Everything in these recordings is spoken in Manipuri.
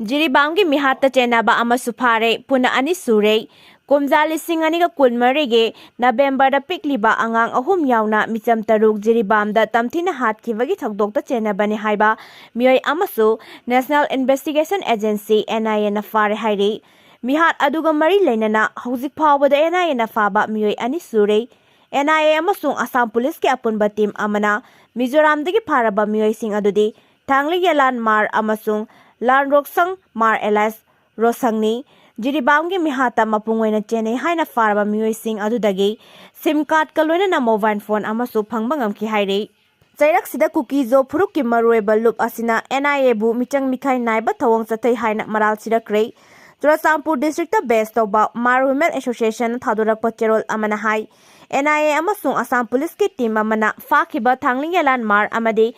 Jiribam gi mihatta chennaba amasu phare punna ani sure kumja lising ani ga kunmari ge November da pikliba angang ahum yauna micham taruk Jiribam da tamthina hatkibagi thokdok ta chennaba ni haiba mioi amasu National Investigation Agency NIA na phare hairi mihat aduga mari leinana hojik phawba da NIA na phaba mioi ani sure NIA amasung Assam Police ke apunba team amana Mizoram dagi pharaba mioi sing adudi thangli yalan mar amasung Lan Roksang Mar Elas Rosangni Jiribam gi mihatta mapungoina chene haina farba mioi sing adudagi SIM card kaloina na mobile phone amasu phangbangam ki haire Chairak sida cookie zo phuruk ki marueba loop asina NIA bu michang mikhai naiba thawang chathai haina maral sirakre Churasampur district ta base toba Maru Women Association thadurak pacherol amana hai NIA amasung Assam Police ki team amana fakhiba thanglingalan mar amadi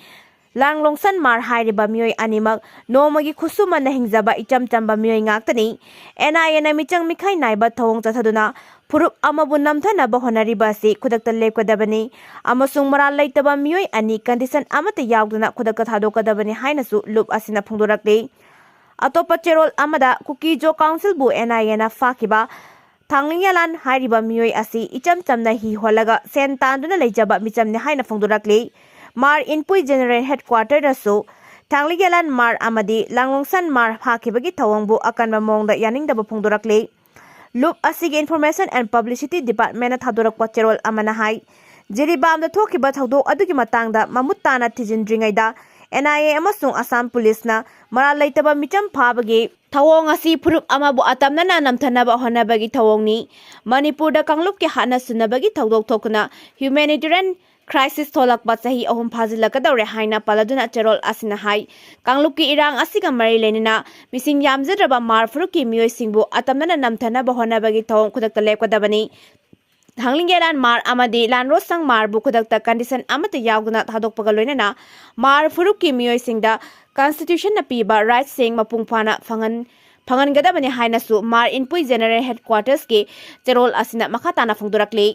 Langlongsan mar hyriba mioi animak nomagi khusuma na hingjaba icham chamba mioi ngaktani NIA na michang mikhai naiba thawong chathaduna phurup amabu namthana ba honariba si khudakta lepkadabani amasung maral leitaba mioi ani condition amata yawduna khudakta thadokadabani hainasu loop asina phungdorakle atopa cherol amada cookie jo council bu NIA na fakiba thanglingalan hyriba mioi asi icham chamna hi holaga sen tanduna leijaba michamne haina phungdorakle Mar Inpui General Headquarter rasu Tangligalan Mar Amadi Langlongsan Mar Hakibagi Tawangbu akan mamongda yaning da phungdorakle Loop asigi Information and Publicity Department thadorak pacherol amanahai Jiribam da thokiba thawdok adugi matangda mamuttana thijindringaida NIA amasung Assam Police na maral leitaba micham phabagi thawong asi phurup amabu atamna na namthanaba honabagi thawongni Manipur da Kanglup ke hana sunabagi thawdok thokna humanitarian Crisis tholak ba sahi ahum phazilakadawre haina paladuna cherol asina hai Kanglup ki irang asiga mari lenina mising yamjadraba mar furuki mioi singbu atamna namthana bahona bagi thawong khudakta lepkadabani Thanglingelan mar amadi lanrosang mar bu khudakta condition amata yawguna thadokpaga loinana mar furuki mioi singda constitution na piba right sing mapung phana phangan gadabani haina su mar inpui general headquarters ke cherol asina makhatana phungdurakle